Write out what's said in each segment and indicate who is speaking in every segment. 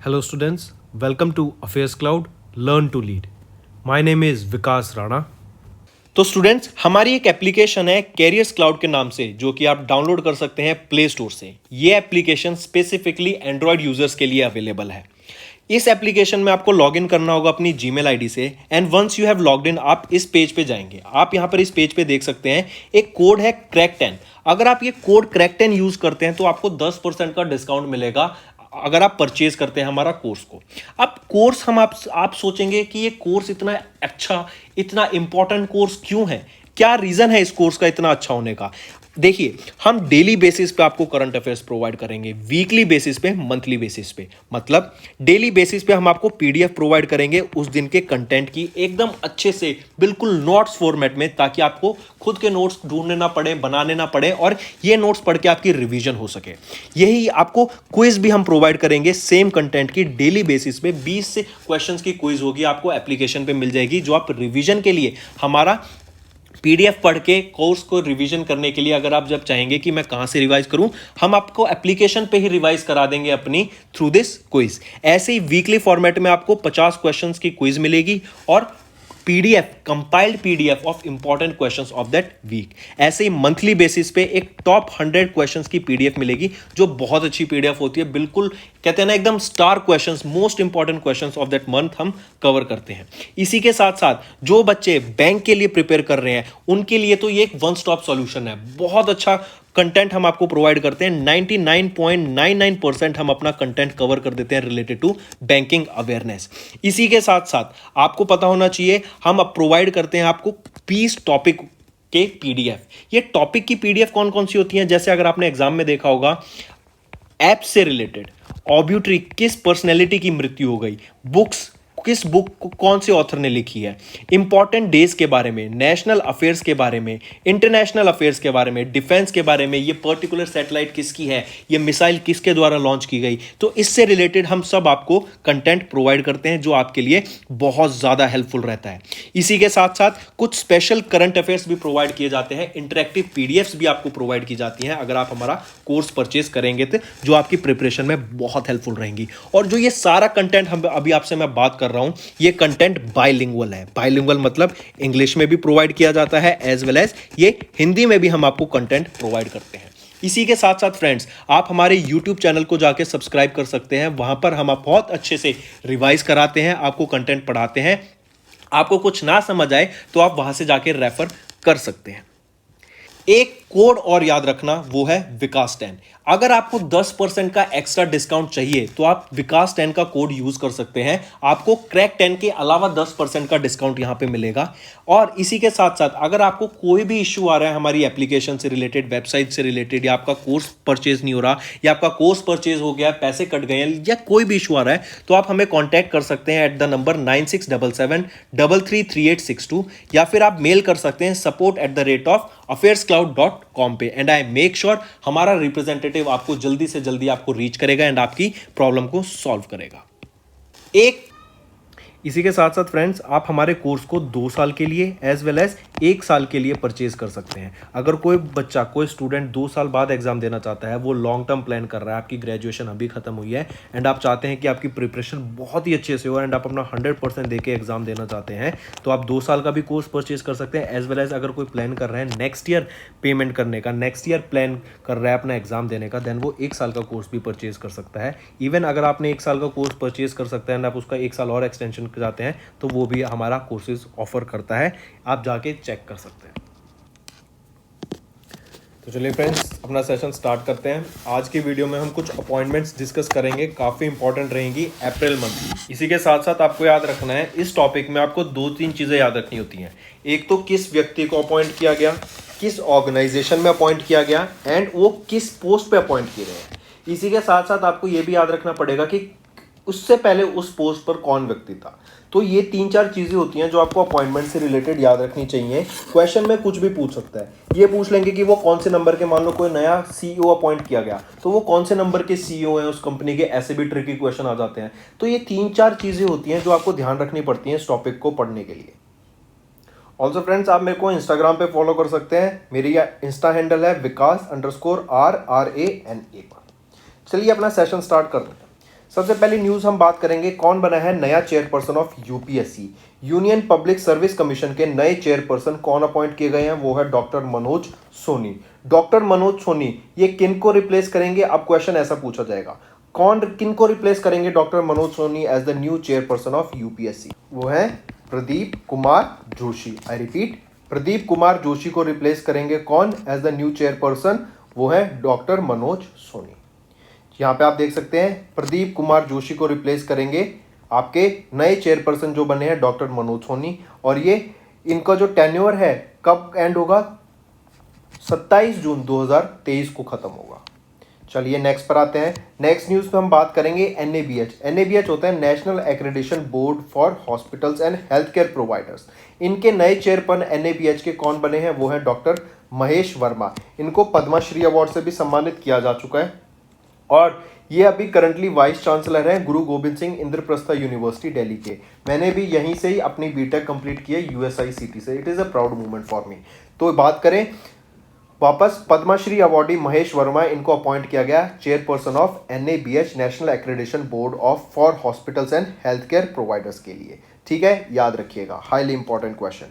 Speaker 1: Hello students, welcome to Affairs Cloud, Learn to Lead. My name is Vikas Rana. तो students हमारी एक application है carriers cloud के नाम से जो कि आप डाउनलोड कर सकते हैं प्ले स्टोर से। ये एप्लीकेशन स्पेसिफिकली एंड्रॉयड यूजर्स के लिए अवेलेबल है। इस एप्लीकेशन में आपको लॉगिन करना होगा अपनी जीमेल आईडी से and once you have logged in आप इस पेज पे जाएंगे। आप यहाँ पर इस पेज पे देख सकते हैं एक कोड है क्रैक10। अगर आप ये कोड क्रैक10 यूज करते हैं तो आपको 10% का डिस्काउंट मिलेगा अगर आप परचेज करते हैं हमारा कोर्स को। अब कोर्स हम आप सोचेंगे कि ये कोर्स इतना अच्छा इतना इंपॉर्टेंट कोर्स क्यों है, क्या रीजन है इस कोर्स का इतना अच्छा होने का। देखिए हम डेली बेसिस पे आपको करंट अफेयर्स प्रोवाइड करेंगे, वीकली बेसिस पे, मंथली बेसिस पे। मतलब डेली बेसिस पे हम आपको पीडीएफ प्रोवाइड करेंगे उस दिन के कंटेंट की एकदम अच्छे से, बिल्कुल नोट्स फॉर्मेट में, ताकि आपको खुद के नोट्स ढूंढने ना पड़े, बनाने ना पड़े और ये नोट्स पढ़ के आपकी रिवीजन हो सके। यही आपको क्विज भी हम प्रोवाइड करेंगे सेम कंटेंट की डेली बेसिस पे। 20 से क्वेश्चंस की क्विज होगी, आपको एप्लीकेशन पे मिल जाएगी जो आप रिवीजन के लिए हमारा पीडीएफ पढ़ के कोर्स को रिवीजन करने के लिए, अगर आप जब चाहेंगे कि मैं कहां से रिवाइज करूं, हम आपको एप्लीकेशन पे ही रिवाइज करा देंगे अपनी थ्रू दिस क्विज। ऐसे ही वीकली फॉर्मेट में आपको 50 क्वेश्चंस की क्विज मिलेगी और PDF, compiled PDF of important questions of that week. ऐसे ही मंथली बेसिस पे एक टॉप 100 क्वेश्चंस की पीडीएफ मिलेगी जो बहुत अच्छी पीडीएफ होती है। बिल्कुल कहते हैं ना एकदम star questions, most important questions of that month हम कवर करते हैं। इसी के साथ साथ जो बच्चे बैंक के लिए प्रिपेयर कर रहे हैं उनके लिए तो ये एक वन स्टॉप सॉल्यूशन है। बहुत अच्छा कंटेंट हम आपको प्रोवाइड करते हैं। 99.99% हम अपना कंटेंट कवर कर देते हैं रिलेटेड टू बैंकिंग अवेयरनेस। इसी के साथ साथ आपको पता होना चाहिए हम अब प्रोवाइड करते हैं आपको 20 टॉपिक के पीडीएफ। ये टॉपिक की पीडीएफ कौन कौन सी होती हैं, जैसे अगर आपने एग्जाम में देखा होगा, ऐप से रिलेटेड, ऑब्यूट्री, किस पर्सनैलिटी की मृत्यु हो गई, बुक्स, किस बुक को कौन से ऑथर ने लिखी है, इंपॉर्टेंट डेज के बारे में, नेशनल अफेयर्स के बारे में, इंटरनेशनल अफेयर्स के बारे में, डिफेंस के बारे में, ये पर्टिकुलर सैटेलाइट किसकी है, ये मिसाइल किसके द्वारा लॉन्च की गई। तो इससे रिलेटेड हम सब आपको कंटेंट प्रोवाइड करते हैं जो आपके लिए बहुत ज़्यादा हेल्पफुल रहता है। इसी के साथ साथ कुछ स्पेशल करंट अफेयर्स भी प्रोवाइड किए जाते हैं, इंटरेक्टिव पीडीएफ्स भी आपको प्रोवाइड की जाती हैं अगर आप हमारा कोर्स परचेज करेंगे तो, जो आपकी प्रिपरेशन में बहुत हेल्पफुल रहेंगी। और जो ये सारा कंटेंट हम अभी आपसे मैं बात कर रहा हूं, ये कंटेंट बाइलिंगुअल है। बाइलिंगुअल मतलब इंग्लिश में भी प्रोवाइड किया जाता है एज वेल एज ये हिंदी में भी हम आपको कंटेंट प्रोवाइड करते हैं। इसी के साथ साथ फ्रेंड्स आप हमारे YouTube चैनल को जाके सब्सक्राइब कर सकते हैं। वहां पर हम बहुत अच्छे से रिवाइज कराते हैं, आपको कंटेंट पढ़ाते हैं। आपको कुछ ना समझ आए तो आप वहां से जाके रेफर कर सकते हैं। एक कोड और याद रखना, वो है विकास10। अगर आपको 10% का एक्स्ट्रा डिस्काउंट चाहिए तो आप विकास10 का कोड यूज कर सकते हैं। आपको क्रैक10 के अलावा 10% का डिस्काउंट यहां पे मिलेगा। और इसी के साथ साथ अगर आपको कोई भी इश्यू आ रहा है हमारी एप्लीकेशन से रिलेटेड, वेबसाइट से रिलेटेड, या आपका कोर्स परचेज नहीं हो रहा, या आपका कोर्स परचेज हो गया, पैसे कट गए हैं, या कोई भी इशू आ रहा है, तो आप हमें कॉन्टैक्ट कर सकते हैं एट द नंबर 9677333862, या फिर आप मेल कर सकते हैं support@affairscloud.com पे। एंड आई मेक श्योर हमारा रिप्रेजेंटेटिव आपको जल्दी से जल्दी आपको रीच करेगा एंड आपकी प्रॉब्लम को सॉल्व करेगा। इसी के साथ साथ फ्रेंड्स आप हमारे कोर्स को 2 साल के लिए एज वेल एज 1 साल के लिए परचेज कर सकते हैं। अगर कोई बच्चा, कोई स्टूडेंट 2 साल बाद एग्जाम देना चाहता है, वो लॉन्ग टर्म प्लान कर रहा है, आपकी ग्रेजुएशन अभी खत्म हुई है एंड आप चाहते हैं कि आपकी प्रिपरेशन बहुत ही अच्छे से हो एंड आप अपना 100% देके एग्जाम देना चाहते हैं, तो आप 2 साल का भी कोर्स परचेज कर सकते हैं। एज वेल एज अगर कोई प्लान कर रहे हैं नेक्स्ट ईयर पेमेंट करने का, नेक्स्ट ईयर प्लान कर रहा है अपना एग्जाम देने का, देन वो 1 साल का कोर्स भी परचेज कर सकता है। इवन अगर आपने 1 साल का कोर्स परचेज कर सकते हैं एंड आप उसका 1 साल और एक्सटेंशन चाहते हैं तो वो भी हमारा कोर्सेज ऑफर करता है, आप जाके चेक कर सकते हैं। तो चलिए फ्रेंड्स अपना सेशन स्टार्ट करते हैं। आज की वीडियो में हम कुछ अपॉइंटमेंट्स डिस्कस करेंगे, काफ़ी इंपॉर्टेंट रहेंगी अप्रैल मंथ। इसी के साथ साथ आपको याद रखना है, इस टॉपिक में आपको 2-3 चीज़ें याद रखनी होती हैं। एक तो किस व्यक्ति को अपॉइंट किया गया, किस ऑर्गेनाइजेशन में अपॉइंट किया गया, एंड वो किस पोस्ट पे अपॉइंट किए गए हैं। इसी के साथ साथ आपको ये भी याद रखना पड़ेगा कि उससे पहले उस पोस्ट पर कौन व्यक्ति था। तो ये 3-4 चीजें होती हैं जो आपको अपॉइंटमेंट से रिलेटेड याद रखनी चाहिए। क्वेश्चन में कुछ भी पूछ सकता है, ये पूछ लेंगे कि वो कौन से नंबर के, मान लो कोई नया सीईओ अपॉइंट किया गया तो वो कौन से नंबर के सीईओ हैं उस कंपनी के, ऐसे भी ट्रिकी क्वेश्चन आ जाते हैं। तो ये 3-4 चीजें होती हैं जो आपको ध्यान रखनी पड़ती हैं इस टॉपिक को पढ़ने के लिए। ऑल्सो फ्रेंड्स आप मेरे को इंस्टाग्राम पे फॉलो कर सकते हैं, मेरी इंस्टा हैंडल है विकास_RRANA। चलिए अपना सेशन स्टार्ट करते हैं। सबसे पहली न्यूज हम बात करेंगे, कौन बना है नया chairperson of UPSC. Union public service commission के नए चेयरपर्सन कौन अपॉइंट किए गए हैं, वो है डॉक्टर मनोज सोनी। डॉक्टर मनोज सोनी ये किन को रिप्लेस करेंगे, अब क्वेश्चन ऐसा पूछा जाएगा, कौन किन को रिप्लेस करेंगे doctor Manoj Soni as the new chairperson of UPSC. वो है प्रदीप कुमार जोशी। आई रिपीट, प्रदीप कुमार जोशी को रिप्लेस करेंगे कौन एज द न्यू चेयरपर्सन, वो है डॉक्टर मनोज सोनी। यहां पे आप देख सकते हैं प्रदीप कुमार जोशी को रिप्लेस करेंगे आपके नए चेयरपर्सन जो बने हैं डॉक्टर मनोज सोनी। और ये इनका जो टेन्योर है कब एंड होगा, 27 जून 2023 को खत्म होगा। चलिए नेक्स्ट पर आते हैं। नेक्स्ट न्यूज पे हम बात करेंगे एनएबीएच। एनएबीएच होता है national accreditation board for hospitals and health care providers. इनके नए चेयरपर्सन एनएबीएच के कौन बने हैं, वो है डॉक्टर महेश वर्मा। इनको पद्मश्री अवार्ड से भी सम्मानित किया जा चुका है और ये अभी करंटली वाइस चांसलर हैं गुरु गोविंद सिंह इंद्रप्रस्थ यूनिवर्सिटी दिल्ली के। मैंने भी यहीं से ही अपनी बीटेक कंप्लीट की है यूएसआईसीटी से। It is a proud moment for me. तो बात करें वापस, पद्मश्री अवार्डी महेश वर्मा, इनको अपॉइंट किया गया chairperson of NABH national accreditation board of for hospitals and health care providers के लिए। ठीक है, याद रखिएगा, highly important question.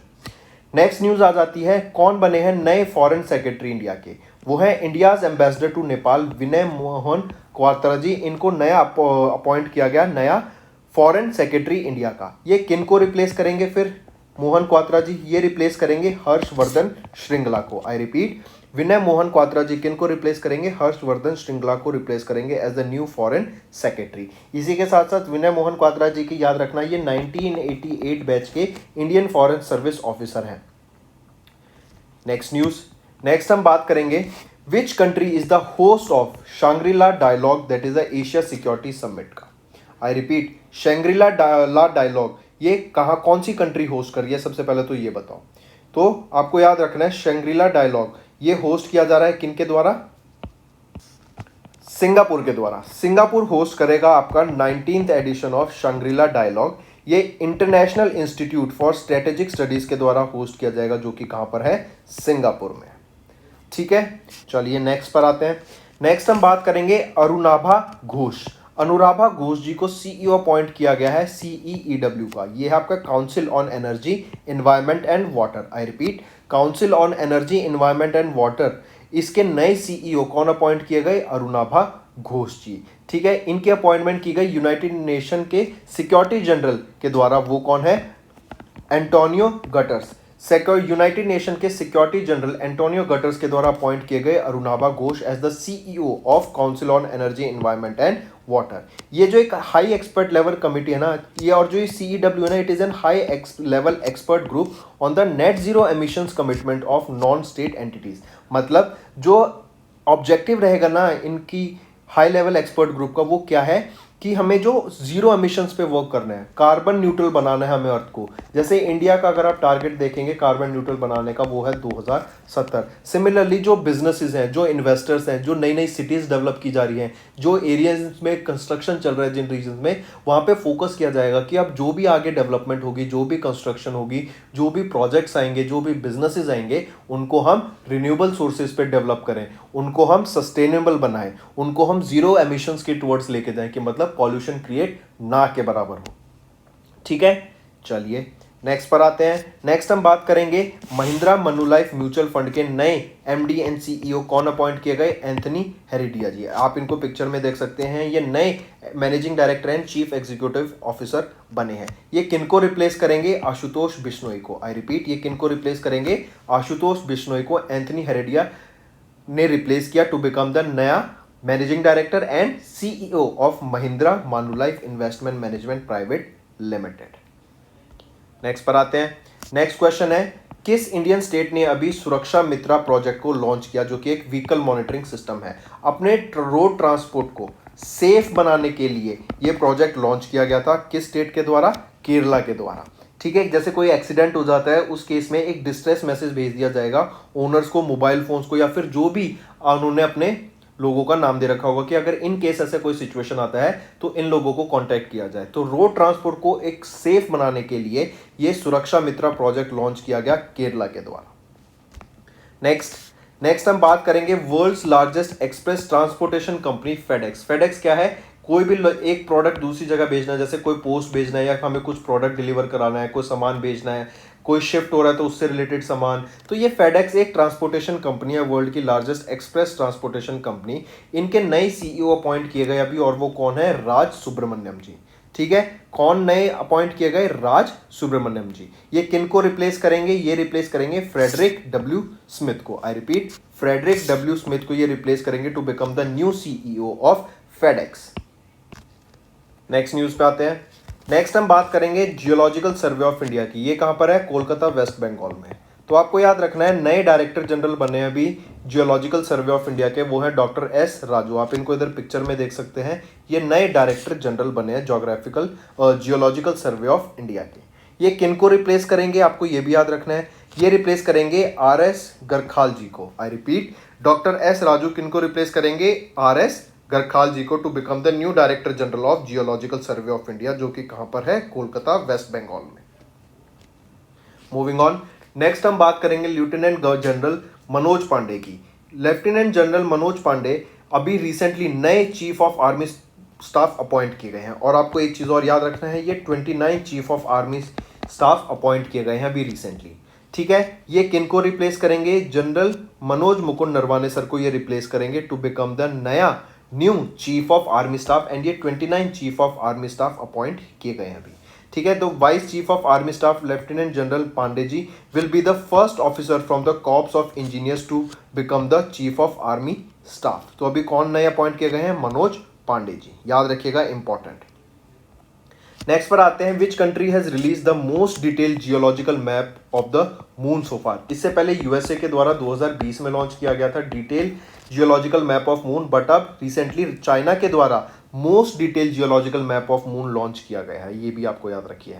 Speaker 1: Next news आ जाती है, कौन बने हैं नए फॉरेन सेक्रेटरी इंडिया के, वो है इंडियाज एम्बेसडर टू नेपाल विनय मोहन क्वात्रा जी। इनको नया अपॉइंट किया गया नया फॉरेन सेक्रेटरी इंडिया का। ये किन को रिप्लेस करेंगे फिर, मोहन क्वात्रा जी ये रिप्लेस करेंगे हर्षवर्धन श्रृंगला को। आई रिपीट, विनय मोहन क्वात्रा जी किन को रिप्लेस करेंगे, हर्षवर्धन श्रृंगला को रिप्लेस करेंगे as the new foreign secretary. इसी के साथ साथ विनय मोहन क्वात्रा जी की याद रखना, ये 1988 बैच के इंडियन फॉरेन सर्विस ऑफिसर हैं। नेक्स्ट न्यूज, नेक्स्ट हम बात करेंगे which country is the host of Shangri-La dialogue that is the Asia security summit का। आई रिपीट, शंग्रीला डायलॉग ये कहाँ कौन सी कंट्री होस्ट कर रही है, सबसे पहले तो ये बताओ। तो आपको याद रखना है शंग्रीला डायलॉग ये होस्ट किया जा रहा है किनके द्वारा, सिंगापुर के द्वारा। सिंगापुर होस्ट करेगा आपका 19th edition of Shangri-La dialogue. ये international institute for strategic studies के द्वारा होस्ट किया जाएगा, जो कि कहां पर है, सिंगापुर में। ठीक है, चलिए नेक्स्ट पर आते हैं। नेक्स्ट हम बात करेंगे अरुणाभा घोष। अनुराभा घोष जी को सीईओ अपॉइंट किया गया है सीईईडब्ल्यू का। ये है आपका council on energy environment and water. I repeat, council on energy environment and water. इसके नए सीईओ कौन अपॉइंट किए गए, अरुणाभा घोष जी। ठीक है, इनकी अपॉइंटमेंट की गई यूनाइटेड नेशन के सिक्योरिटी जनरल के द्वारा। वो कौन है, एंटोनियो गटर्स। यूनाइटेड नेशन के सिक्योरिटी जनरल एंटोनियो गटर्स के द्वारा अपॉइंट किए गए Arunabha Ghosh as the CEO of council on energy environment and water. ये जो एक हाई एक्सपर्ट लेवल कमिटी है ना, ये और जो ये सीईडब्ल्यू है ना, it is an high level expert group on the net zero emissions commitment of non state entities. मतलब जो ऑब्जेक्टिव रहेगा ना इनकी हाई लेवल एक्सपर्ट ग्रुप का, वो क्या है कि हमें जो जीरो एमिशंस पे वर्क करना है, कार्बन न्यूट्रल बनाना है हमें अर्थ को। जैसे इंडिया का अगर आप टारगेट देखेंगे कार्बन न्यूट्रल बनाने का, वो है 2070। सिमिलरली जो बिजनेसेस हैं, जो इन्वेस्टर्स हैं, जो नई नई सिटीज़ डेवलप की जा रही हैं, जो एरियाज में कंस्ट्रक्शन चल रहा है जिन रीजन में, वहाँ पे फोकस किया जाएगा कि अब जो भी आगे डेवलपमेंट होगी, जो भी कंस्ट्रक्शन होगी, जो भी प्रोजेक्ट्स आएंगे, जो भी बिजनेसेस आएंगे, उनको हम रिन्यूएबल सोर्सेज पे डेवलप करें, उनको हम सस्टेनेबल बनाएं, उनको हम जीरो एमिशंस के टुवर्ड्स लेके जाएं कि मतलब पॉल्यूशन क्रिएट ना के बराबर हो। ठीक है, चलिए नेक्स्ट पर आते हैं। नेक्स्ट हम बात करेंगे महिंद्रा मनुलाइफ म्यूचुअल फंड के नए एमडी एंड सीईओ कौन अपॉइंट किए गए, एंथनी हेरेडिया जी। आप इनको पिक्चर में देख सकते हैं, ये नए managing director and chief executive officer बने हैं। ये किनको रिप्लेस करेंगे, आशुतोष बिश्नोई को। आई रिपीट, ये किनको रिप्लेस करेंगे, आशुतोष बिश्नोई को एंथनी हेरेडिया ने रिप्लेस किया टू बिकम द नया managing director and CEO of Mahindra Manulife investment management private limited. Next पर आते हैं। नेक्स्ट क्वेश्चन है, किस इंडियन स्टेट ने अभी सुरक्षा मित्रा प्रोजेक्ट को लॉन्च किया, जो कि एक व्हीकल मॉनिटरिंग सिस्टम है। अपने रोड ट्रांसपोर्ट को सेफ बनाने के लिए ये प्रोजेक्ट लॉन्च किया गया था। किस स्टेट के द्वारा, केरला के द्वारा। ठीक है, जैसे कोई एक्सीडेंट हो जाता है उस केस में एक डिस्ट्रेस मैसेज भेज दिया जाएगा ओनर्स को, मोबाइल फोन्स को, या फिर जो भी उन्होंने अपने लोगों का नाम दे रखा होगा कि अगर इन केस ऐसे कोई सिचुएशन आता है तो इन लोगों को कांटेक्ट किया जाए। तो रोड ट्रांसपोर्ट को एक सेफ बनाने के लिए ये सुरक्षा मित्रा प्रोजेक्ट लॉन्च किया गया केरला के द्वारा। नेक्स्ट हम बात करेंगे world's largest express transportation company FedEx. FedEx क्या है, कोई भी एक प्रोडक्ट दूसरी जगह भेजना है, जैसे कोई पोस्ट भेजना है या हमें कुछ प्रोडक्ट डिलीवर कराना है, कोई सामान भेजना है, कोई शिफ्ट हो रहा है तो उससे रिलेटेड सामान, तो ये फेडेक्स एक ट्रांसपोर्टेशन कंपनी है, वर्ल्ड की लार्जेस्ट एक्सप्रेस ट्रांसपोर्टेशन कंपनी। इनके नए सीईओ अपॉइंट किए गए अभी, और वो कौन है? राज सुब्रमण्यम जी। ठीक है, कौन नए अपॉइंट किए गए? राज सुब्रमण्यम जी। ये किनको रिप्लेस करेंगे? ये रिप्लेस करेंगे फ्रेडरिक डब्ल्यू स्मिथ को। I repeat, Frederick W Smith को ये रिप्लेस करेंगे to become the new CEO of FedEx. Next news पे आते हैं। नेक्स्ट हम बात करेंगे जियोलॉजिकल सर्वे ऑफ इंडिया की। ये कहां पर है? कोलकाता, वेस्ट बंगाल में। तो आपको याद रखना है, नए डायरेक्टर जनरल बने अभी जियोलॉजिकल सर्वे ऑफ इंडिया के, वो है डॉक्टर एस राजू। आप इनको इधर पिक्चर में देख सकते हैं। ये नए डायरेक्टर जनरल बने हैं geographical geological survey of India के। ये किनको रिप्लेस करेंगे? आपको ये भी याद रखना है, ये रिप्लेस करेंगे आर एस गरखाल जी को। I repeat, doctor S Raju किनको रिप्लेस करेंगे? आर एस गरखाल जी को, to become the new director general of geological survey of India, जो कि कहां पर है? कोलकाता, वेस्ट बंगाल में। मूविंग ऑन, नेक्स्ट हम बात करेंगे लेफ्टिनेंट जनरल मनोज पांडे की। लेफ्टिनेंट जनरल मनोज पांडे अभी रिसेंटली नए chief of army staff appoint किए गए हैं। और आपको एक चीज और याद रखना है, ये 29 chief of army staff appoint किए गए हैं अभी रिसेंटली। ठीक है, ये किनको रिप्लेस करेंगे? जनरल मनोज मुकुंद नरवाने सर को ये रिप्लेस करेंगे टू बिकम द नया new chief of army staff. And ये 29 chief of army staff appoint किए गए हैं अभी। ठीक है, तो vice chief of army staff lieutenant general Pande ji will be the first officer from the corps of engineers to become the chief of army staff. तो अभी कौन नए अपॉइंट किए गए हैं? मनोज पांडे जी, याद रखिएगा, इंपॉर्टेंट। नेक्स्ट पर आते हैं, which country has release the most detailed geological map of the moon so far. इससे पहले यूएसए के द्वारा 2020 में लॉन्च किया गया था detail geological map of moon, but अब रिसेंटली चाइना के द्वारा most detail geological map of moon launch किया गया है। ये भी आपको याद रखिए।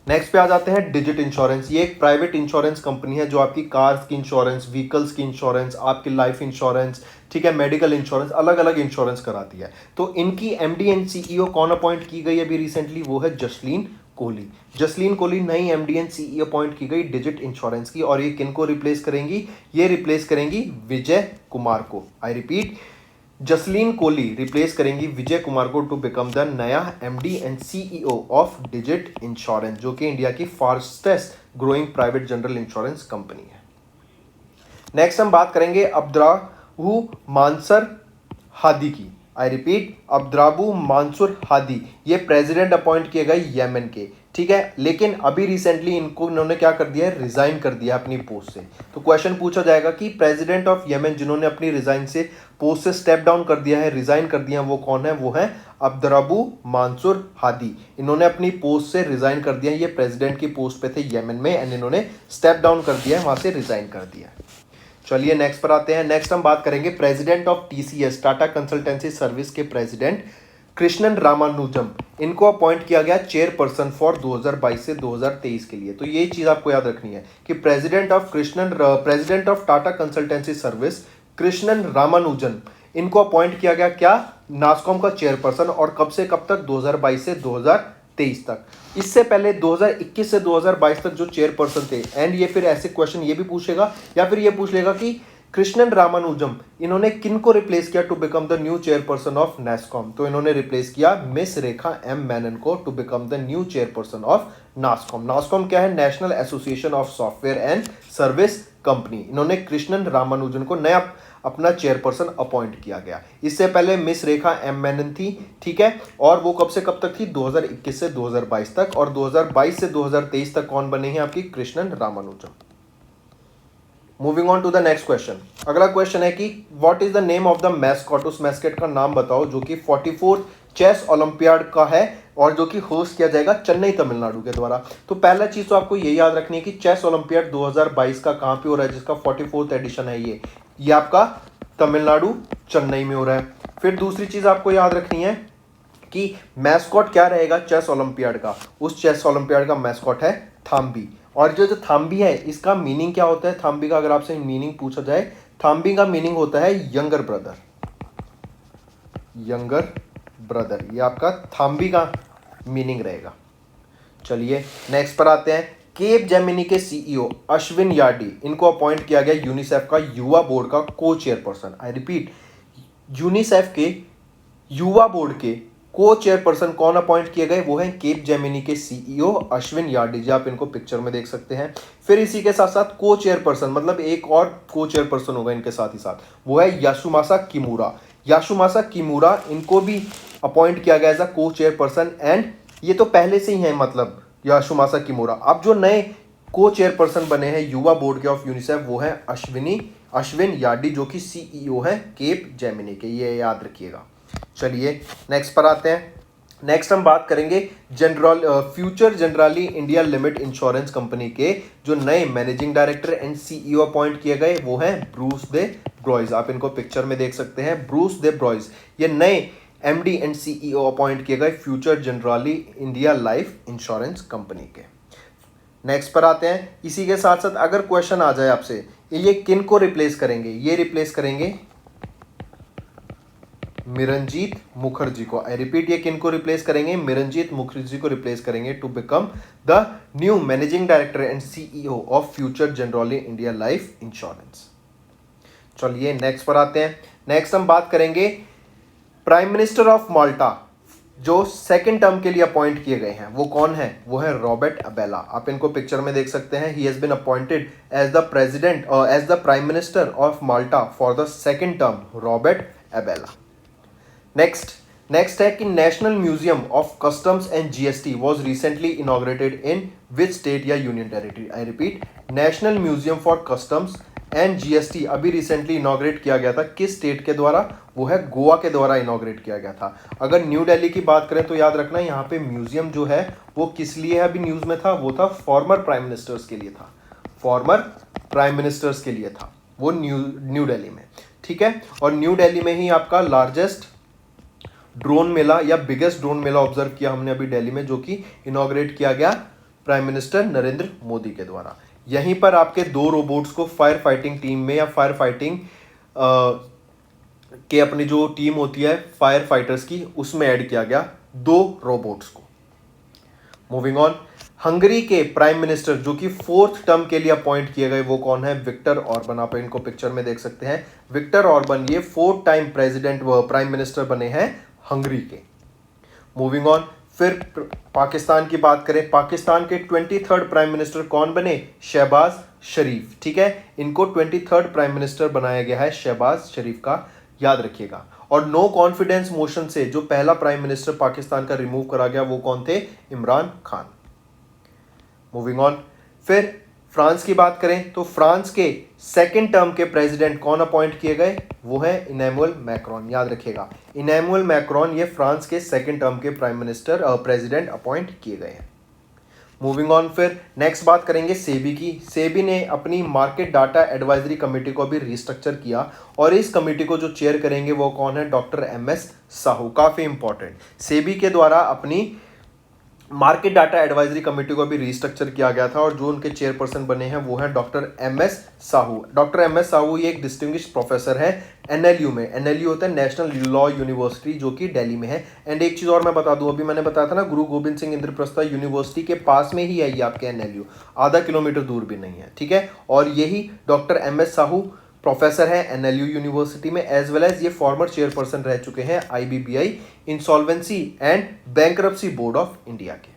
Speaker 1: नेक्स्ट पे आ जाते हैं डिजिट इंश्योरेंस। ये एक प्राइवेट इंश्योरेंस कंपनी है जो आपकी कार्स की इंश्योरेंस, व्हीकल्स की इंश्योरेंस, आपकी लाइफ इंश्योरेंस, ठीक है, मेडिकल इंश्योरेंस, अलग अलग इंश्योरेंस कराती है। तो इनकी एमडी एंड सीईओ कौन अपॉइंट की गई अभी रिसेंटली? वो है जसलीन कोहली। जसलीन कोहली नई एमडी एंड सीईओ अपॉइंट की गई डिजिट इंश्योरेंस की। और ये किनको रिप्लेस करेंगी? ये रिप्लेस करेंगी विजय कुमार को। I repeat, Jasleen Kohli replace करेंगी विजय कुमार को टू बिकम द नया MD and CEO of digit insurance, जो कि इंडिया की fastest growing private general insurance company है। नेक्स्ट हम बात करेंगे अब्द्राबू मानसर हादी की। आई रिपीट, अब्द्राबू मानसुर हादी, ये प्रेसिडेंट अपॉइंट किए गए यमन के। ठीक है, लेकिन अभी रिसेंटली इन्होंने क्या कर दिया है? रिजाइन कर दिया अपनी पोस्ट से। तो क्वेश्चन पूछा जाएगा कि प्रेसिडेंट ऑफ यमन जिन्होंने अपनी रिजाइन से पोस्ट से स्टेप डाउन कर दिया है, रिजाइन कर दिया, वो कौन है? वो है अब्द्राबू मानसुर हादी। इन्होंने अपनी पोस्ट से रिजाइन कर दिया। ये प्रेसिडेंट की पोस्ट पे थे यमन में, एंड इन्होंने स्टेप डाउन कर दिया है, वहां से रिजाइन कर दिया। चलिए नेक्स्ट पर आते हैं। नेक्स्ट हम बात करेंगे president of TCS, Tata consultancy service के प्रेसिडेंट कृष्णन रामानुजम। इनको अपॉइंट किया गया चेयरपर्सन फॉर 2022 से 2023 के लिए। तो ये चीज आपको याद रखनी है कि president of Tata consultancy service Krishnan Ramanujan, इनको अपॉइंट किया गया क्या? नासकॉम का चेयरपर्सन। और कब से कब तक? 2022 से 2023 तक। इससे पहले 2021 से 2022 तक जो चेयरपर्सन थे। एंड ये फिर ऐसे क्वेश्चन ये भी पूछेगा या फिर ये पूछ लेगा कि कृष्णन रामानुजम इन्होंने किनको रिप्लेस किया to become the new chairperson of NASSCOM? तो इन्होंने रिप्लेस किया मिस रेखा एम मेनन को to become the new chairperson of NASSCOM. NASSCOM क्या है? National association of software and service company. इन्होंने कृष्णन रामानुजन को नया अपना चेयरपर्सन अपॉइंट किया गया। इससे पहले मिस रेखा एम मेनन थी। ठीक है, और वो कब से कब तक थी? 2021 से 2022 तक। और 2022 से 2023 तक कौन बने हैं? आपकी Krishnan Ramanujam. Moving on to the next question. अगला क्वेश्चन है कि what is the name of the mascot? उस मैस्कट का नाम बताओ जो कि 44 चेस ओलंपियाड का है और जो कि होस्ट किया जाएगा चेन्नई तमिलनाडु के द्वारा। तो पहला चीज तो आपको ये याद रखनी है कि चेस ओलंपियाड 2022 का कहां पे हो रहा है, जिसका 44th एडिशन है ये आपका तमिलनाडु चेन्नई में हो रहा है। फिर दूसरी चीज आपको याद रखनी है कि मैस्कॉट क्या रहेगा चेस ओलंपियाड का? उस चेस ओलंपियाड का मैस्कॉट है थाम्बी। और जो थाम्बी है इसका मीनिंग क्या होता है? थाम्बी का अगर आपसे मीनिंग पूछा जाए, थाम्बी का मीनिंग होता है यंगर ब्रदर। यंगर ब्रदर, ये आपका थाम्बी का मीनिंग रहेगा। चलिए नेक्स्ट पर आते हैं। केप जेमिनी के सीईओ अश्विन यार्डी, इनको अपॉइंट किया गया यूनिसेफ का युवा बोर्ड का को चेयरपर्सन। आई रिपीट, यूनिसेफ के युवा बोर्ड के को चेयरपर्सन कौन अपॉइंट किए गए? वो हैं केप जेमिनी के सीईओ अश्विन यार्डी, आप इनको पिक्चर में देख सकते हैं। फिर इसी के साथ साथ को चेयरपर्सन मतलब एक और को चेयरपर्सन होगा इनके साथ ही साथ, वो है यासुमासा किमुरा। यासुमासा किमुरा इनको भी अपॉइंट किया गया एज अ को चेयरपर्सन, एंड ये तो पहले से ही है मतलब यासुमासा किमुरा। अब जो नए को चेयरपर्सन बने हैं युवा बोर्ड के ऑफ यूनिसेफ वो है अश्विन यार्डी, जो कि सीईओ है केप जेमिनी के, ये याद रखिएगा। चलिए नेक्स्ट पर आते हैं। नेक्स्ट हम बात करेंगे future Generali India limited insurance company के जो नए managing director and CEO appoint किए गए वो हैं ब्रूस दे ब्रॉयज, आप इनको पिक्चर में देख सकते हैं, ब्रूस दे ब्रॉयज। ये नए एमडी एंड सीईओ अपॉइंट किए गए future Generali India life insurance company के। नेक्स्ट पर आते हैं। इसी के साथ साथ अगर क्वेश्चन आ जाए आपसे ये किन को रिप्लेस करेंगे? ये रिप्लेस करेंगे मिरंजीत मुखर्जी को। आई रिपीट, ये किन को रिप्लेस करेंगे? मिरंजीत मुखर्जी को रिप्लेस करेंगे to become the new managing director and CEO of future Generali India life insurance. चलिए नेक्स्ट पर आते हैं। नेक्स्ट हम बात करेंगे प्राइम मिनिस्टर ऑफ माल्टा जो सेकंड टर्म के लिए अपॉइंट किए गए हैं वो कौन है? वो है रॉबर्ट अबेला, आप इनको पिक्चर में देख सकते हैं। He has been appointed as the president as the prime minister of Malta for the second term, Robert Abela. Next है कि national museum of customs and GST was recently inaugurated in which state या union territory? I repeat, national museum for customs and GST अभी recently inaugurate किया गया था, किस state के द्वारा? वो है गोवा के द्वारा इनॉग्रेट किया गया था। अगर न्यू दिल्ली की बात करें तो याद रखना यहाँ पे म्यूजियम जो है वो किस लिए अभी न्यूज में था? वो था फॉर्मर प्राइम मिनिस्टर्स के लिए था, फॉर्मर प्राइम मिनिस्टर्स के लिए था वो न्यू दिल्ली में, ठीक है। और न्यू दिल्ली में ही आपका लार्जेस्ट ड्रोन मेला या बिगेस्ट ड्रोन मेला ऑब्जर्व किया हमने अभी दिल्ली में, जो कि इनॉग्रेट किया गया प्राइम मिनिस्टर नरेंद्र मोदी के द्वारा। यहीं पर आपके 2 रोबोट्स को फायर फाइटिंग टीम में या फायर फाइटिंग के अपनी जो टीम होती है फायर फाइटर्स की उसमें ऐड किया गया 2 रोबोट्स को। मूविंग ऑन, हंगरी के प्राइम मिनिस्टर जो कि 4th टर्म के लिए अपॉइंट किए गए वो कौन है? विक्टर ऑर्बन, आप इनको पिक्चर में देख सकते हैं। विक्टर ऑर्बन ये 4th टाइम प्रेसिडेंट व प्राइम मिनिस्टर बने हैं हंगरी के। मूविंग ऑन, फिर पाकिस्तान की बात करें, पाकिस्तान के 23rd प्राइम मिनिस्टर कौन बने? शहबाज शरीफ, ठीक है। इनको 23rd प्राइम मिनिस्टर बनाया गया है शहबाज शरीफ का, याद रखिएगा। और नो कॉन्फिडेंस मोशन से जो पहला प्राइम मिनिस्टर पाकिस्तान का रिमूव करा गया वो कौन थे? इमरान खान। मूविंग ऑन, फिर फ्रांस की बात करें तो फ्रांस के सेकंड टर्म के प्रेसिडेंट कौन अपॉइंट किए गए? वो है इनैमुअल मैक्रोन, याद रखिएगा। इनैमुअल मैक्रोन ये फ्रांस के सेकंड टर्म के प्राइम मिनिस्टर प्रेसिडेंट अपॉइंट किए गए हैं। मूविंग ऑन, फिर नेक्स्ट बात करेंगे सेबी की। सेबी ने अपनी मार्केट डाटा एडवाइजरी कमेटी को भी रिस्ट्रक्चर किया और इस कमेटी को जो चेयर करेंगे वो कौन है? डॉक्टर MS साहू, काफी इंपॉर्टेंट। सेबी के द्वारा अपनी मार्केट डाटा एडवाइजरी कमेटी को भी रिस्ट्रक्चर किया गया था और जो उनके चेयरपर्सन बने हैं वो हैं doctor MS Sahu. Doctor MS Sahu ये एक डिस्टिंग्विश्ड प्रोफेसर है NLU में। NLU होता है नेशनल लॉ यूनिवर्सिटी जो कि दिल्ली में है। एंड एक चीज़ और मैं बता दूं, अभी मैंने बताया था ना गुरु गोविंद सिंह इंद्रप्रस्थ यूनिवर्सिटी के पास में ही है ये आपके NLU, आधा किलोमीटर दूर भी नहीं है, ठीक है। और यही डॉक्टर MS साहू प्रोफेसर है NLU यूनिवर्सिटी में, एज वेल एज ये फॉर्मर चेयरपर्सन रह चुके हैं IBBI insolvency and bankruptcy board of India के।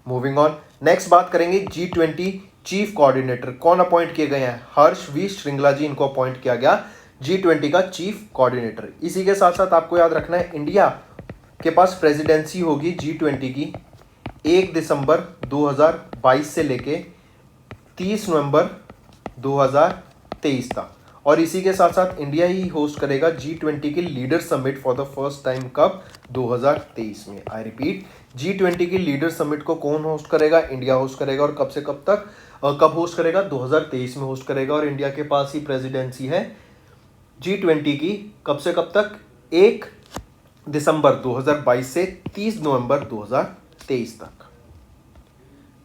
Speaker 1: मूविंग ऑन, नेक्स्ट बात करेंगे G20 चीफ कोऑर्डिनेटर कौन अपॉइंट किए गए हैं? हर्ष वी श्रृंगला जी, इनको अपॉइंट किया गया G20 का चीफ कोऑर्डिनेटर। इसी के साथ साथ आपको याद रखना है इंडिया के पास प्रेसिडेंसी होगी G20 की 1 दिसंबर 2022 से लेके 30 नवंबर 2023 तक। और इसी के साथ साथ इंडिया ही होस्ट करेगा G20 की leader summit for the first time, कब? 2023 में। आई रिपीट, G20 की लीडर समिट को कौन होस्ट करेगा? इंडिया होस्ट करेगा। और कब से कब तक, कब होस्ट करेगा? 2023 में होस्ट करेगा। और इंडिया के पास ही प्रेसिडेंसी है G20 की, कब से कब तक? 1 दिसंबर 2022 से 30 नवंबर 2023 तक।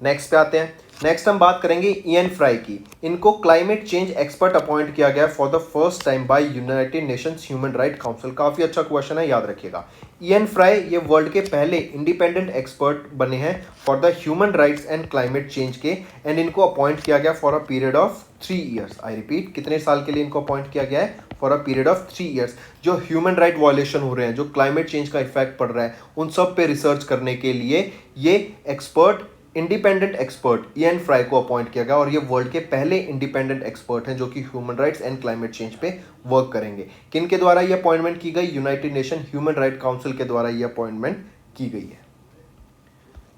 Speaker 1: नेक्स्ट पे आते हैं। नेक्स्ट हम बात करेंगे इयन फ्राई की। इनको क्लाइमेट चेंज एक्सपर्ट अपॉइंट किया गया for the first time by United Nations human right council. काफी अच्छा क्वेश्चन है, याद रखिएगा। इयन फ्राई ये वर्ल्ड के पहले इंडिपेंडेंट एक्सपर्ट बने हैं for the human rights and climate change के, एंड इनको अपॉइंट किया गया for a period of 3 years. I repeat, कितने साल के लिए इनको अपॉइंट किया गया है? For a period of 3 years. जो ह्यूमन राइट वायलेशन हो रहे हैं, जो क्लाइमेट चेंज का इफेक्ट पड़ रहा है, उन सब पे रिसर्च करने के लिए ये expert, independent expert Ian fry को अपॉइंट किया गया, और ये वर्ल्ड के पहले इंडिपेंडेंट एक्सपर्ट हैं जो कि human rights and climate change पे वर्क करेंगे। किन के द्वारा ये अपॉइंटमेंट की गई? United nation human right council के द्वारा ये अपॉइंटमेंट की गई है।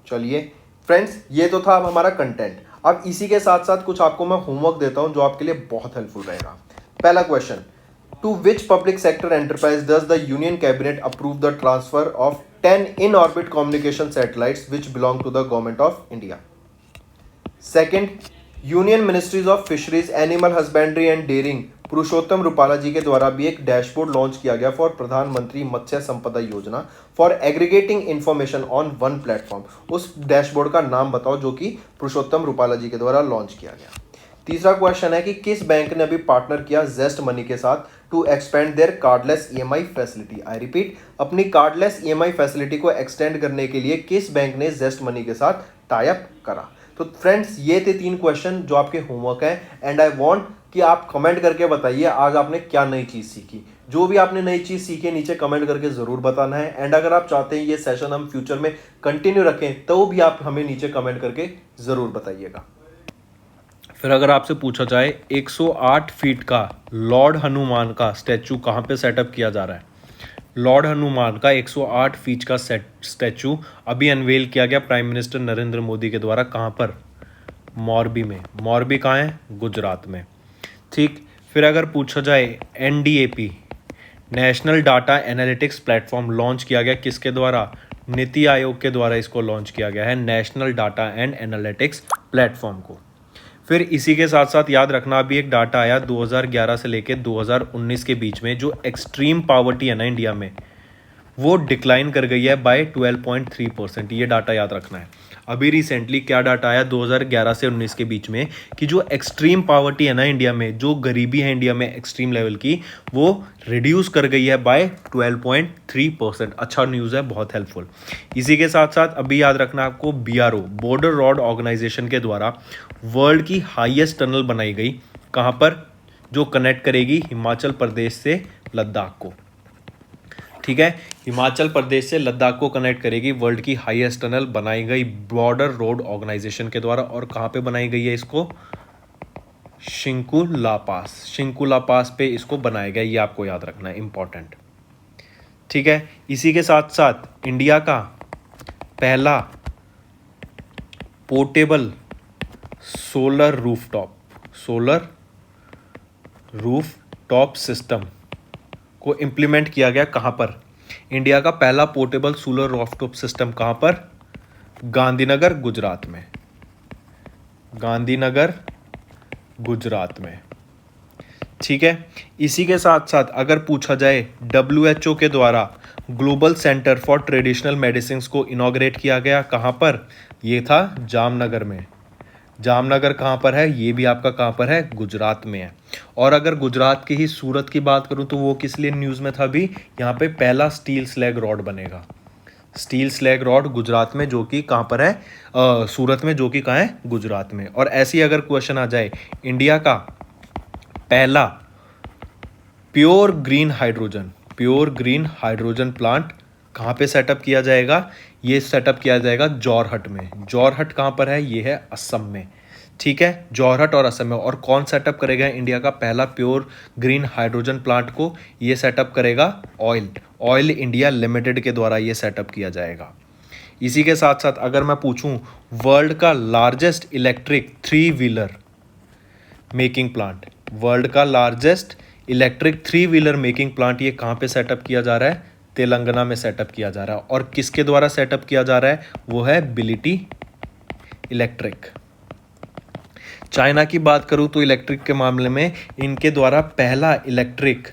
Speaker 1: चलिए फ्रेंड्स, ये तो था अब हमारा कंटेंट। अब इसी के साथ साथ कुछ आपको मैं होमवर्क देता हूं जो आपके लिए बहुत हेल्पफुल रहेगा। पहला question, to which public sector enterprise does the union cabinet approve the transfer of 10 in orbit communication satellites which belong to the government of India? Second, union ministries of fisheries, animal husbandry and dairying Purushottam Rupala ji के द्वारा भी एक dashboard launch किया गया for प्रधानमंत्री मत्स्य संपदा योजना for aggregating information on one platform. उस डैशबोर्ड का नाम बताओ जो कि पुरुषोत्तम रूपाला जी के द्वारा लॉन्च किया गया। तीसरा क्वेश्चन है कि किस बैंक ने अभी पार्टनर किया जेस्ट मनी के साथ to expand their cardless EMI facility? I repeat, अपनी कार्डलेस ईएमआई फैसिलिटी को एक्सटेंड करने के लिए किस बैंक ने जेस्ट मनी के साथ टाई अप करा? तो फ्रेंड्स, ये थे 3 क्वेश्चन जो आपके होमवर्क है, एंड आई वांट कि आप कमेंट करके बताइए आज आपने क्या नई चीज़ सीखी। जो भी आपने नई चीज़ सीखी है नीचे कमेंट करके ज़रूर बताना है, एंड अगर आप चाहते हैं ये सेशन हम फ्यूचर में कंटिन्यू रखें तो भी आप हमें नीचे कमेंट करके ज़रूर बताइएगा। फिर अगर आपसे पूछा जाए 108 फीट का लॉर्ड हनुमान का स्टैचू कहाँ पे सेटअप किया जा रहा है? लॉर्ड हनुमान का 108 फीट का स्टैचू अभी अनवेल किया गया प्राइम मिनिस्टर नरेंद्र मोदी के द्वारा। कहाँ पर? मोरबी में। मोरबी कहाँ है? गुजरात में। ठीक। फिर अगर पूछा जाए NDAP national data analytics platform launch किया गया किसके द्वारा? नीति आयोग के द्वारा इसको लॉन्च किया गया है, national data and analytics platform को। फिर इसी के साथ साथ याद रखना अभी एक डाटा आया 2011 से लेकर 2019 के बीच में, जो एक्सट्रीम पॉवर्टी है ना इंडिया में, वो डिक्लाइन कर गई है बाय 12.3%। ये डाटा याद रखना है। अभी रिसेंटली क्या डाटा आया 2011 से 19 के बीच में कि जो एक्सट्रीम पॉवर्टी है ना इंडिया में, जो गरीबी है इंडिया में एक्सट्रीम लेवल की, वो रिड्यूस कर गई है बाय 12.3%। अच्छा न्यूज़ है, बहुत हेल्पफुल। इसी के साथ साथ अभी याद रखना आपको BRO बॉर्डर रोड ऑर्गेनाइजेशन के द्वारा वर्ल्ड की हाईएस्ट टनल बनाई गई। कहाँ पर? जो कनेक्ट करेगी हिमाचल प्रदेश से लद्दाख को। ठीक है, हिमाचल प्रदेश से लद्दाख को कनेक्ट करेगी वर्ल्ड की हाईएस्ट टनल बनाई गई बॉर्डर रोड ऑर्गेनाइजेशन के द्वारा। और कहाँ पे बनाई गई है इसको? शिंकुला पास। शिंकुला पास पे इसको बनाया गया, ये आपको याद रखना है, इंपॉर्टेंट। ठीक है, इसी के साथ साथ इंडिया का पहला पोर्टेबल सोलर रूफटॉप सिस्टम को इम्प्लीमेंट किया गया। कहाँ पर? इंडिया का पहला पोर्टेबल सोलर रूफटॉप सिस्टम कहाँ पर? गांधीनगर, गुजरात में। गांधीनगर, गुजरात में। ठीक है, इसी के साथ साथ अगर पूछा जाए WHO के द्वारा global centre for traditional medicine को इनॉग्रेट किया गया। कहाँ पर? ये था जामनगर में। जामनगर कहाँ पर है? ये भी आपका कहाँ पर है? गुजरात में है। और अगर गुजरात की ही सूरत की बात करूँ तो वो किस लिए न्यूज़ में था अभी? यहाँ पे पहला स्टील स्लैग रॉड बनेगा। स्टील स्लैग रॉड गुजरात में, जो कि कहाँ पर है? सूरत में, जो कि कहाँ है? गुजरात में। और ऐसी अगर क्वेश्चन आ जाए, इंडिया का पहला प्योर ग्रीन हाइड्रोजन प्लांट कहाँ पे सेटअप किया जाएगा? ये सेटअप किया जाएगा जोरहट में। जोरहट कहाँ पर है? ये है असम में। ठीक है, जोरहट और असम में। और कौन सेटअप करेगा इंडिया का पहला प्योर ग्रीन हाइड्रोजन प्लांट को? ये सेटअप करेगा ऑयल इंडिया लिमिटेड के द्वारा ये सेटअप किया जाएगा। इसी के साथ साथ अगर मैं पूछूं वर्ल्ड का largest electric 3 wheeler making plant, world का largest electric 3 wheeler making plant, ये कहाँ पे सेटअप किया जा रहा है? तेलंगाना में सेटअप किया जा रहा है। और किसके द्वारा सेटअप किया जा रहा है? वो है बिलिटी इलेक्ट्रिक। चाइना की बात करूं तो इलेक्ट्रिक के मामले में इनके द्वारा पहला इलेक्ट्रिक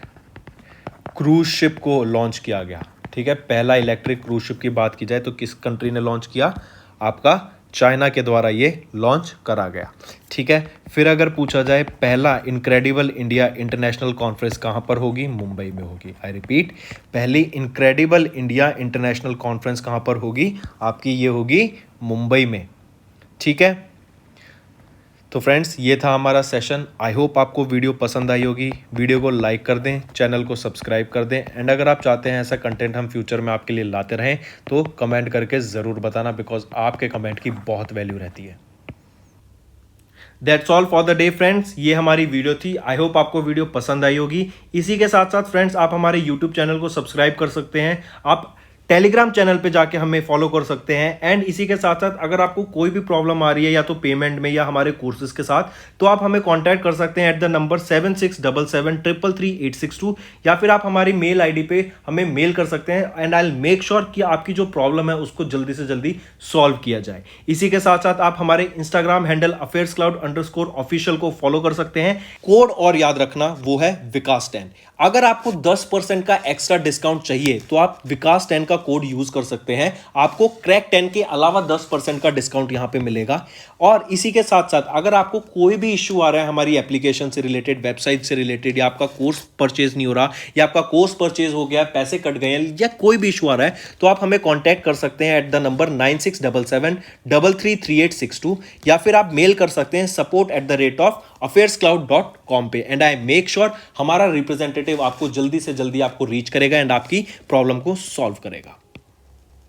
Speaker 1: क्रूज शिप को लॉन्च किया गया। ठीक है, पहला इलेक्ट्रिक क्रूज शिप की बात की जाए तो किस कंट्री ने लॉन्च किया? आपका चाइना के द्वारा ये लॉन्च करा गया। ठीक है, फिर अगर पूछा जाए पहला इनक्रेडिबल इंडिया इंटरनेशनल कॉन्फ्रेंस कहाँ पर होगी? मुंबई में होगी। आई रिपीट, पहली इनक्रेडिबल इंडिया इंटरनेशनल कॉन्फ्रेंस कहाँ पर होगी? आपकी ये होगी मुंबई में। ठीक है, तो फ्रेंड्स ये था हमारा सेशन। आई होप आपको वीडियो पसंद आई होगी। वीडियो को लाइक कर दें, चैनल को सब्सक्राइब कर दें एंड अगर आप चाहते हैं ऐसा कंटेंट हम फ्यूचर में आपके लिए लाते रहें तो कमेंट करके ज़रूर बताना, बिकॉज आपके कमेंट की बहुत वैल्यू रहती है। That's all for the day friends, ये हमारी वीडियो थी। आई होप आपको वीडियो पसंद आई होगी। इसी के साथ साथ फ्रेंड्स आप हमारे यूट्यूब चैनल को सब्सक्राइब कर सकते हैं, आप टेलीग्राम चैनल पे जाके हमें फॉलो कर सकते हैं एंड इसी के साथ साथ अगर आपको कोई भी प्रॉब्लम आ रही है या तो पेमेंट में या हमारे कोर्सेज के साथ, तो आप हमें कांटेक्ट कर सकते हैं एट द नंबर 7677333862 या फिर आप हमारी मेल आईडी पे हमें मेल कर सकते हैं and I will make sure कि आपकी जो प्रॉब्लम है उसको जल्दी से जल्दी सॉल्व किया जाए। इसी के साथ साथ आप हमारे इंस्टाग्राम हैंडल affairscloud_official को फॉलो कर सकते हैं। कोड और याद रखना वो है विकास10। अगर आपको 10% का एक्स्ट्रा डिस्काउंट चाहिए तो आप विकास10 का कोड यूज कर सकते हैं, आपको क्रैक 10 के अलावा 10% का डिस्काउंट यहां पे मिलेगा। और इसी के साथ साथ अगर आपको कोई भी इश्यू आ रहा है हमारी एप्लीकेशन से रिलेटेड, वेबसाइट से रिलेटेड, या आपका कोर्स परचेज नहीं हो रहा या आपका कोर्स परचेज हो गया, पैसे कट गए हैं या कोई भी इशू आ रहा है, तो आप हमें कॉन्टैक्ट कर सकते हैं एट द नंबर 9677333862 या फिर आप मेल कर सकते हैं support@affairscloud.com पे एंड आई मेक श्योर हमारा रिप्रेजेंटेटिव आपको जल्दी से जल्दी आपको रीच करेगा एंड आपकी प्रॉब्लम को सॉल्व करेगा।